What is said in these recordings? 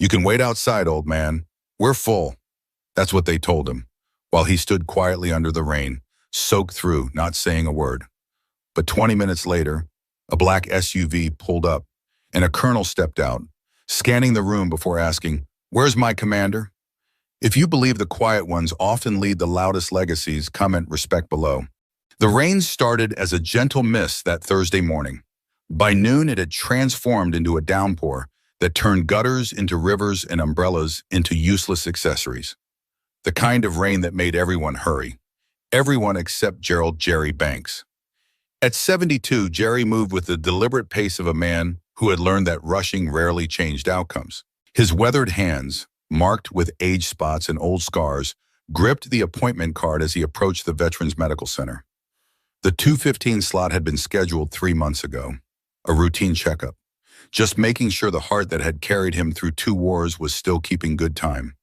You can wait outside, old man. We're full. That's what they told him, while he stood quietly under the rain, soaked through, not saying a word. But 20 minutes later, a black SUV pulled up, and a colonel stepped out, scanning the room before asking, "Where's my commander?" If you believe the quiet ones often lead the loudest legacies, comment respect below. The rain started as a gentle mist that Thursday morning. By noon, it had transformed into a downpour that turned gutters into rivers and umbrellas into useless accessories. The kind of rain that made everyone hurry. Everyone except Gerald "Jerry" Banks. At 72, Jerry moved with the deliberate pace of a man who had learned that rushing rarely changed outcomes. His weathered hands, marked with age spots and old scars, gripped the appointment card as he approached the Veterans Medical Center. The 2:15 slot had been scheduled 3 months ago. A routine checkup. Just making sure the heart that had carried him through 2 wars was still keeping good time.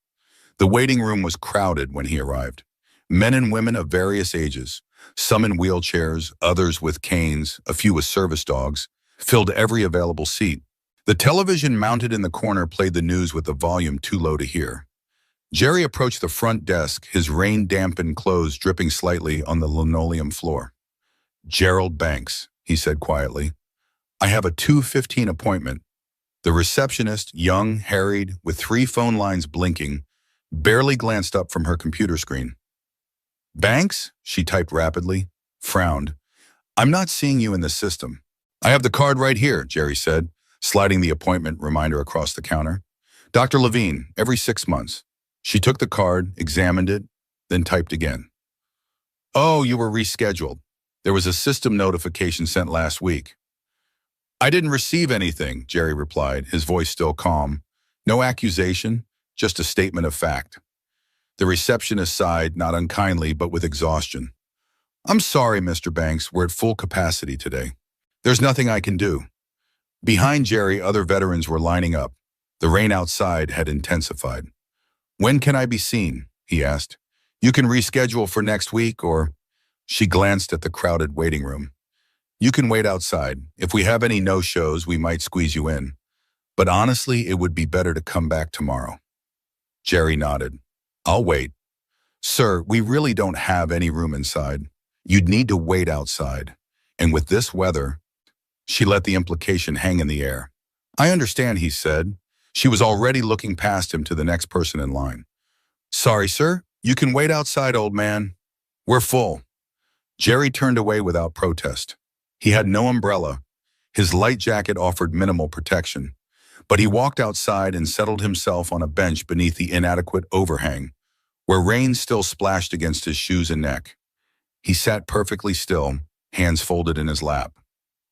The waiting room was crowded when he arrived. Men and women of various ages, some in wheelchairs, others with canes, a few with service dogs, filled every available seat. The television mounted in the corner played the news with the volume too low to hear. Jerry approached the front desk, his rain-dampened clothes dripping slightly on the linoleum floor. "Gerald Banks," he said quietly. "I have a 2:15 appointment." The receptionist, young, harried, with 3 phone lines blinking, barely glanced up from her computer screen. "Banks?" she typed rapidly, frowned. "I'm not seeing you in the system." "I have the card right here," Jerry said, sliding the appointment reminder across the counter. "Dr. Levine, every 6 months." She took the card, examined it, then typed again. "Oh, you were rescheduled. There was a system notification sent last week." "I didn't receive anything," Jerry replied, his voice still calm. No accusation, just a statement of fact. The receptionist sighed, not unkindly, but with exhaustion. "I'm sorry, Mr. Banks, we're at full capacity today. There's nothing I can do." Behind Jerry, other veterans were lining up. The rain outside had intensified. "When can I be seen?" he asked. "You can reschedule for next week, or—" She glanced at the crowded waiting room. "You can wait outside. If we have any no-shows, we might squeeze you in. But honestly, it would be better to come back tomorrow." Jerry nodded. "I'll wait." "Sir, we really don't have any room inside. You'd need to wait outside. And with this weather—" She let the implication hang in the air. "I understand," he said. She was already looking past him to the next person in line. "Sorry, sir. You can wait outside, old man. We're full." Jerry turned away without protest. He had no umbrella. His light jacket offered minimal protection. But he walked outside and settled himself on a bench beneath the inadequate overhang, where rain still splashed against his shoes and neck. He sat perfectly still, hands folded in his lap.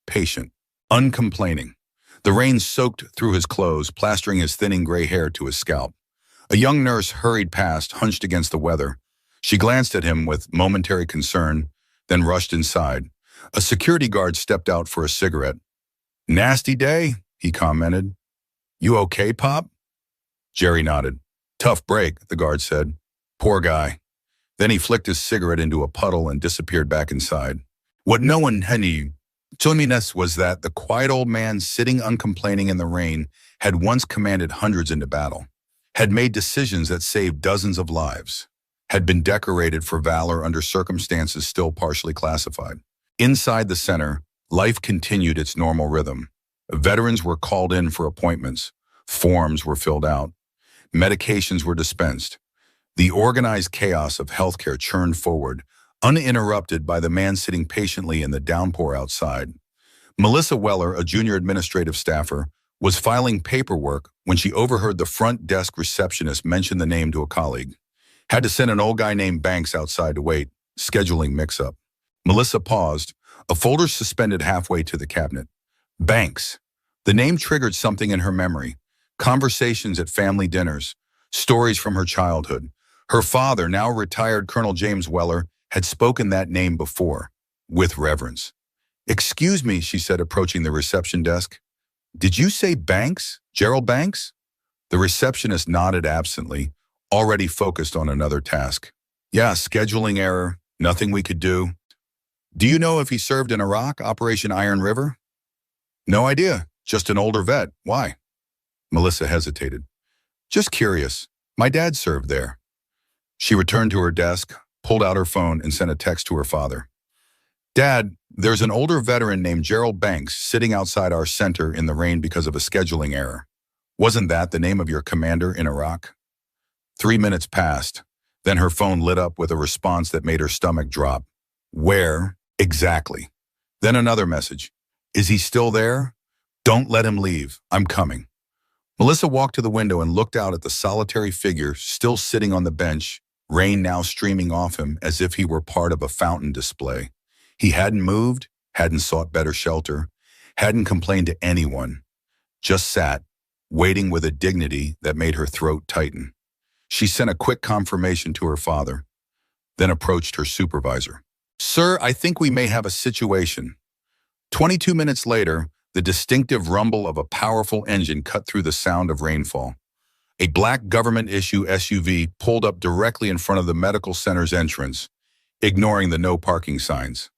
Patient, uncomplaining. The rain soaked through his clothes, plastering his thinning gray hair to his scalp. A young nurse hurried past, hunched against the weather. She glanced at him with momentary concern, then rushed inside. A security guard stepped out for a cigarette. "Nasty day," he commented. "You okay, Pop?" Jerry nodded. "Tough break," the guard said. "Poor guy." Then he flicked his cigarette into a puddle and disappeared back inside. What no one had told me was that the quiet old man sitting uncomplaining in the rain had once commanded hundreds into battle, had made decisions that saved dozens of lives, had been decorated for valor under circumstances still partially classified. Inside the center, life continued its normal rhythm. Veterans were called in for appointments. Forms were filled out. Medications were dispensed. The organized chaos of healthcare churned forward, uninterrupted by the man sitting patiently in the downpour outside. Melissa Weller, a junior administrative staffer, was filing paperwork when she overheard the front desk receptionist mention the name to a colleague. Had to send an old guy named Banks outside to wait. Scheduling mix-up. Melissa paused, a folder suspended halfway to the cabinet. Banks. The name triggered something in her memory. Conversations at family dinners. Stories from her childhood. Her father, now retired Colonel James Weller, had spoken that name before, with reverence. "Excuse me," she said, approaching the reception desk. "Did you say Banks? Gerald Banks?" The receptionist nodded absently, already focused on another task. "Yeah, scheduling error. Nothing we could do." "Do you know if he served in Iraq, Operation Iron River?" "No idea. Just an older vet. Why?" Melissa hesitated. Just curious. My dad served there. She returned to her desk, pulled out her phone, and sent a text to her father. Dad, there's an older veteran named Gerald Banks sitting outside our center in the rain because of a scheduling error. Wasn't that the name of your commander in Iraq? 3 minutes passed. Then her phone lit up with a response that made her stomach drop. Where exactly? Then another message. Is he still there? Don't let him leave. I'm coming. Melissa walked to the window and looked out at the solitary figure still sitting on the bench, rain now streaming off him as if he were part of a fountain display. He hadn't moved, hadn't sought better shelter, hadn't complained to anyone, just sat, waiting with a dignity that made her throat tighten. She sent a quick confirmation to her father, then approached her supervisor. Sir, I think we may have a situation. 22 minutes later, the distinctive rumble of a powerful engine cut through the sound of rainfall. A black government-issue SUV pulled up directly in front of the medical center's entrance, ignoring the no parking signs.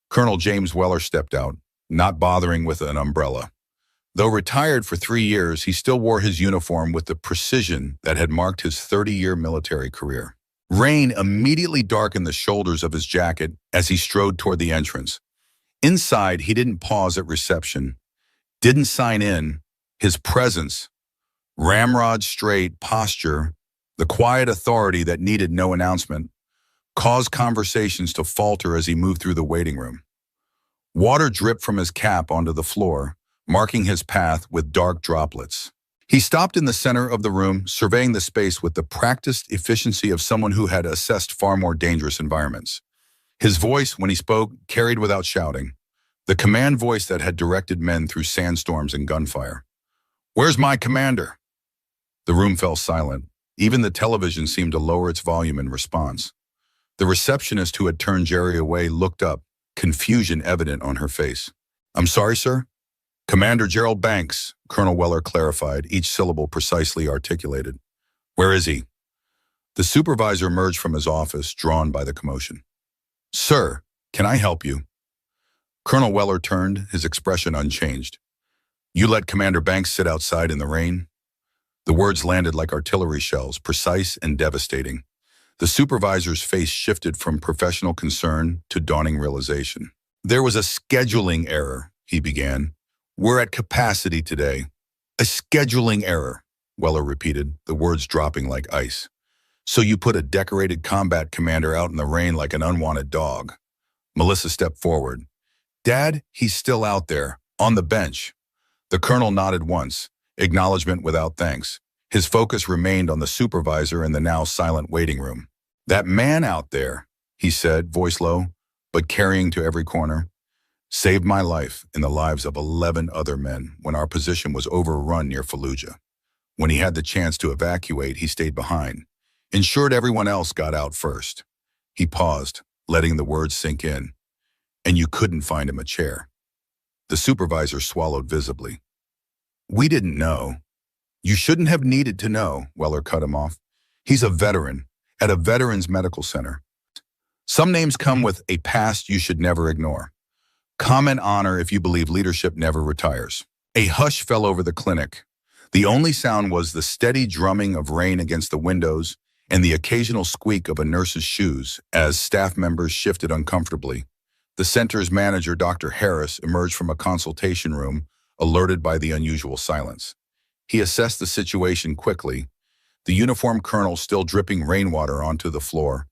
Colonel James Weller stepped out, not bothering with an umbrella. Though retired for 3 years, he still wore his uniform with the precision that had marked his 30-year military career. Rain immediately darkened the shoulders of his jacket as he strode toward the entrance. Inside, he didn't pause at reception, didn't sign in. His presence, ramrod straight posture, the quiet authority that needed no announcement, caused conversations to falter as he moved through the waiting room. Water dripped from his cap onto the floor, marking his path with dark droplets. He stopped in the center of the room, surveying the space with the practiced efficiency of someone who had assessed far more dangerous environments. His voice, when he spoke, carried without shouting, the command voice that had directed men through sandstorms and gunfire. Where's my commander? The room fell silent. Even the television seemed to lower its volume in response. The receptionist who had turned Jerry away looked up, confusion evident on her face. I'm sorry, sir? Commander Gerald Banks, Colonel Weller clarified, each syllable precisely articulated. Where is he? The supervisor emerged from his office, drawn by the commotion. Sir, can I help you? Colonel Weller turned, his expression unchanged. You let Commander Banks sit outside in the rain? The words landed like artillery shells, precise and devastating. The supervisor's face shifted from professional concern to dawning realization. There was a scheduling error, he began. We're at capacity today. A scheduling error, Weller repeated, the words dropping like ice. So you put a decorated combat commander out in the rain like an unwanted dog. Melissa stepped forward. Dad, he's still out there, on the bench. The colonel nodded once, acknowledgement without thanks. His focus remained on the supervisor in the now silent waiting room. That man out there, he said, voice low, but carrying to every corner, saved my life and the lives of 11 other men when our position was overrun near Fallujah. When he had the chance to evacuate, he stayed behind, ensured everyone else got out first. He paused, letting the words sink in. And you couldn't find him a chair. The supervisor swallowed visibly. We didn't know. You shouldn't have needed to know, Weller cut him off. He's a veteran, at a veterans medical center. Some names come with a past you should never ignore. Comment honor if you believe leadership never retires. A hush fell over the clinic. The only sound was the steady drumming of rain against the windows and the occasional squeak of a nurse's shoes as staff members shifted uncomfortably. The center's manager, Dr. Harris, emerged from a consultation room, alerted by the unusual silence. He assessed the situation quickly, the uniformed colonel still dripping rainwater onto the floor,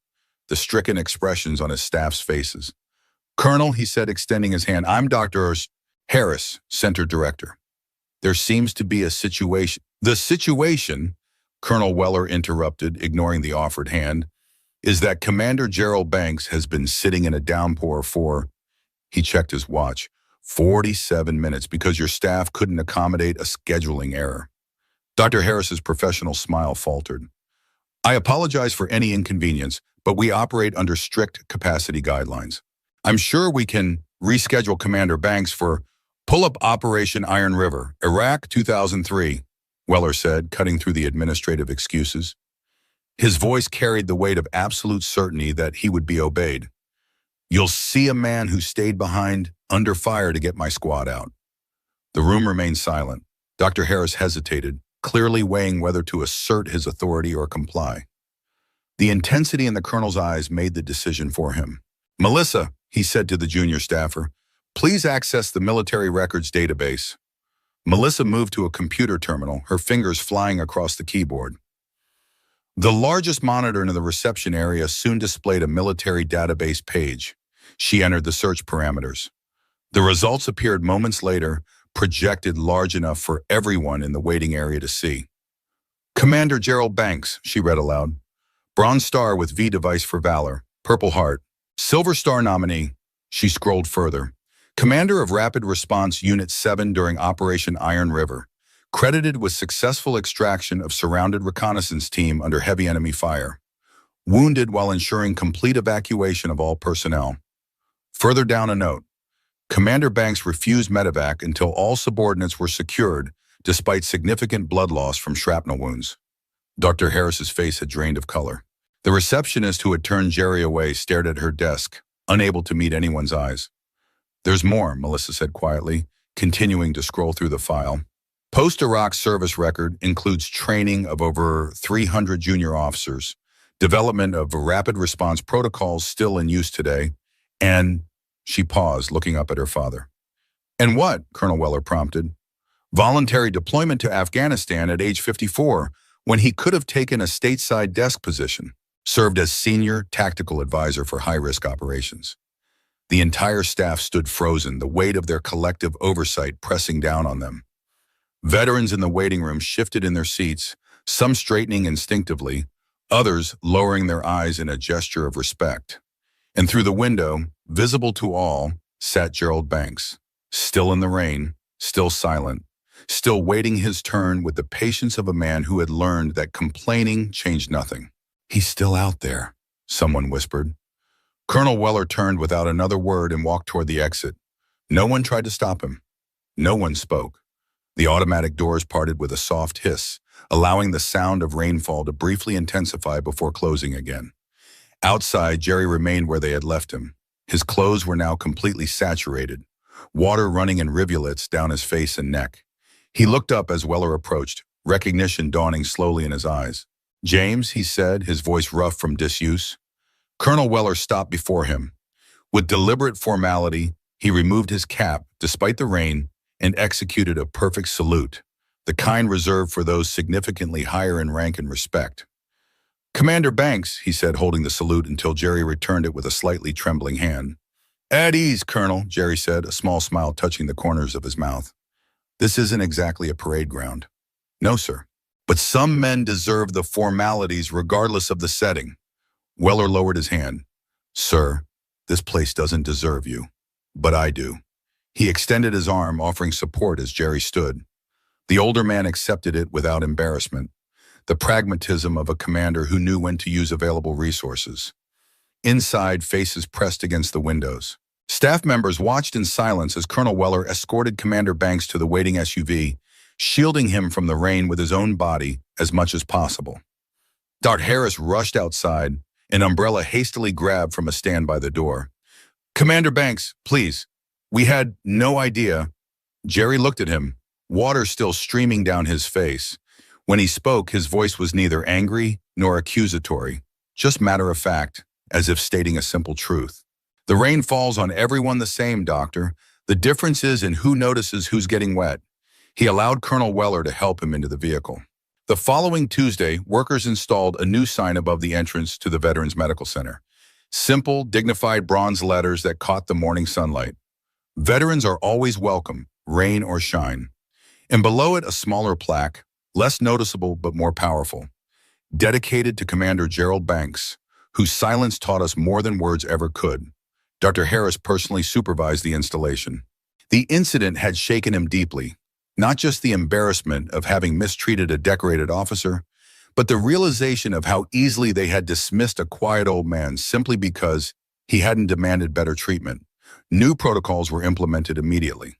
the stricken expressions on his staff's faces. Colonel, he said, extending his hand, I'm Dr. Harris, center director. There seems to be a situation. The situation, Colonel Weller interrupted, ignoring the offered hand, is that Commander Gerald Banks has been sitting in a downpour for, he checked his watch, 47 minutes because your staff couldn't accommodate a scheduling error. Dr. Harris's professional smile faltered. I apologize for any inconvenience, but we operate under strict capacity guidelines. I'm sure we can reschedule Commander Banks for Pull-Up Operation Iron River, Iraq 2003, Weller said, cutting through the administrative excuses. His voice carried the weight of absolute certainty that he would be obeyed. You'll see a man who stayed behind under fire to get my squad out. The room remained silent. Dr. Harris hesitated, clearly weighing whether to assert his authority or comply. The intensity in the colonel's eyes made the decision for him. "Melissa," he said to the junior staffer, "please access the military records database." Melissa moved to a computer terminal, her fingers flying across the keyboard. The largest monitor in the reception area soon displayed a military database page. She entered the search parameters. The results appeared moments later, projected large enough for everyone in the waiting area to see. "Commander Gerald Banks," she read aloud. "Bronze Star with V device for Valor, Purple Heart. Silver Star nominee." She scrolled further. "Commander of Rapid Response Unit 7 during Operation Iron River. Credited with successful extraction of surrounded reconnaissance team under heavy enemy fire. Wounded while ensuring complete evacuation of all personnel." Further down a note. "Commander Banks refused medevac until all subordinates were secured, despite significant blood loss from shrapnel wounds." Dr. Harris's face had drained of color. The receptionist who had turned Jerry away stared at her desk, unable to meet anyone's eyes. "There's more," Melissa said quietly, continuing to scroll through the file. "Post-Iraq service record includes training of over 300 junior officers, development of rapid response protocols still in use today, and..." She paused, looking up at her father. "And what?" Colonel Weller prompted. "Voluntary deployment to Afghanistan at age 54, when he could have taken a stateside desk position. Served as senior tactical advisor for high-risk operations." The entire staff stood frozen, the weight of their collective oversight pressing down on them. Veterans in the waiting room shifted in their seats, some straightening instinctively, others lowering their eyes in a gesture of respect. And through the window, visible to all, sat Gerald Banks, still in the rain, still silent, still waiting his turn with the patience of a man who had learned that complaining changed nothing. "He's still out there," someone whispered. Colonel Weller turned without another word and walked toward the exit. No one tried to stop him. No one spoke. The automatic doors parted with a soft hiss, allowing the sound of rainfall to briefly intensify before closing again. Outside, Jerry remained where they had left him. His clothes were now completely saturated, water running in rivulets down his face and neck. He looked up as Weller approached, recognition dawning slowly in his eyes. "James," he said, his voice rough from disuse. Colonel Weller stopped before him. With deliberate formality, he removed his cap, despite the rain, and executed a perfect salute, the kind reserved for those significantly higher in rank and respect. "Commander Banks," he said, holding the salute until Jerry returned it with a slightly trembling hand. "At ease, Colonel," Jerry said, a small smile touching the corners of his mouth. "This isn't exactly a parade ground." "No, sir. But some men deserve the formalities regardless of the setting." Weller lowered his hand. "Sir, this place doesn't deserve you, but I do." He extended his arm, offering support as Jerry stood. The older man accepted it without embarrassment, the pragmatism of a commander who knew when to use available resources. Inside, faces pressed against the windows. Staff members watched in silence as Colonel Weller escorted Commander Banks to the waiting SUV, shielding him from the rain with his own body as much as possible. Dr. Harris rushed outside, an umbrella hastily grabbed from a stand by the door. "Commander Banks, please. We had no idea." Jerry looked at him, water still streaming down his face. When he spoke, his voice was neither angry nor accusatory, just matter of fact, as if stating a simple truth. "The rain falls on everyone the same, Doctor. The difference is in who notices who's getting wet." He allowed Colonel Weller to help him into the vehicle. The following Tuesday, workers installed a new sign above the entrance to the Veterans Medical Center. Simple, dignified bronze letters that caught the morning sunlight. "Veterans are always welcome, rain or shine." And below it, a smaller plaque, less noticeable but more powerful. "Dedicated to Commander Gerald Banks, whose silence taught us more than words ever could." Dr. Harris personally supervised the installation. The incident had shaken him deeply, not just the embarrassment of having mistreated a decorated officer, but the realization of how easily they had dismissed a quiet old man simply because he hadn't demanded better treatment. New protocols were implemented immediately.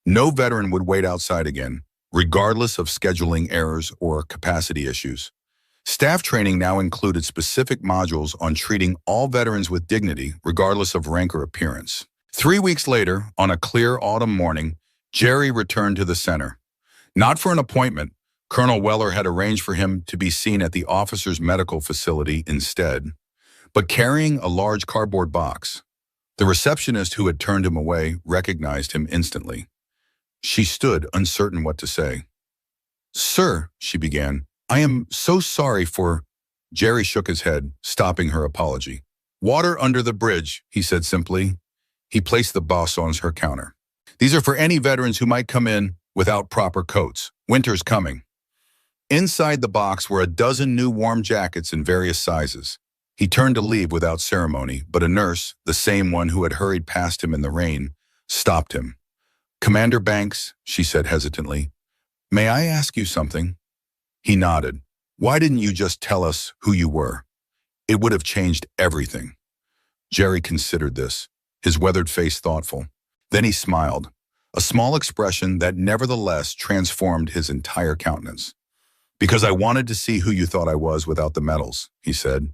No veteran would wait outside again, regardless of scheduling errors or capacity issues. Staff training now included specific modules on treating all veterans with dignity, regardless of rank or appearance. 3 weeks later, on a clear autumn morning, Jerry returned to the center. Not for an appointment, Colonel Weller had arranged for him to be seen at the officer's medical facility instead, but carrying a large cardboard box. The receptionist who had turned him away recognized him instantly. She stood, uncertain what to say. "Sir," she began, "I am so sorry for—" Jerry shook his head, stopping her apology. "Water under the bridge," he said simply. He placed the box on her counter. "These are for any veterans who might come in without proper coats. Winter's coming." Inside the box were a dozen new warm jackets in various sizes. He turned to leave without ceremony, but a nurse, the same one who had hurried past him in the rain, stopped him. "Commander Banks," she said hesitantly, "may I ask you something?" He nodded. "Why didn't you just tell us who you were? It would have changed everything." Jerry considered this, his weathered face thoughtful. Then he smiled, a small expression that nevertheless transformed his entire countenance. "Because I wanted to see who you thought I was without the medals," he said.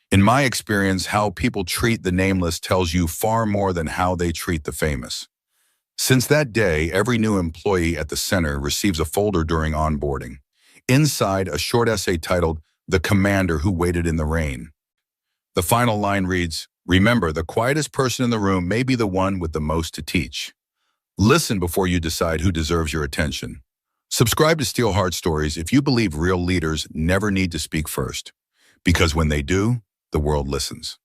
"In my experience, how people treat the nameless tells you far more than how they treat the famous." Since that day, every new employee at the center receives a folder during onboarding. Inside, a short essay titled, "The Commander Who Waited in the Rain." The final line reads, "Remember, the quietest person in the room may be the one with the most to teach." Listen before you decide who deserves your attention. Subscribe to Steel Heart Stories if you believe real leaders never need to speak first. Because when they do, the world listens.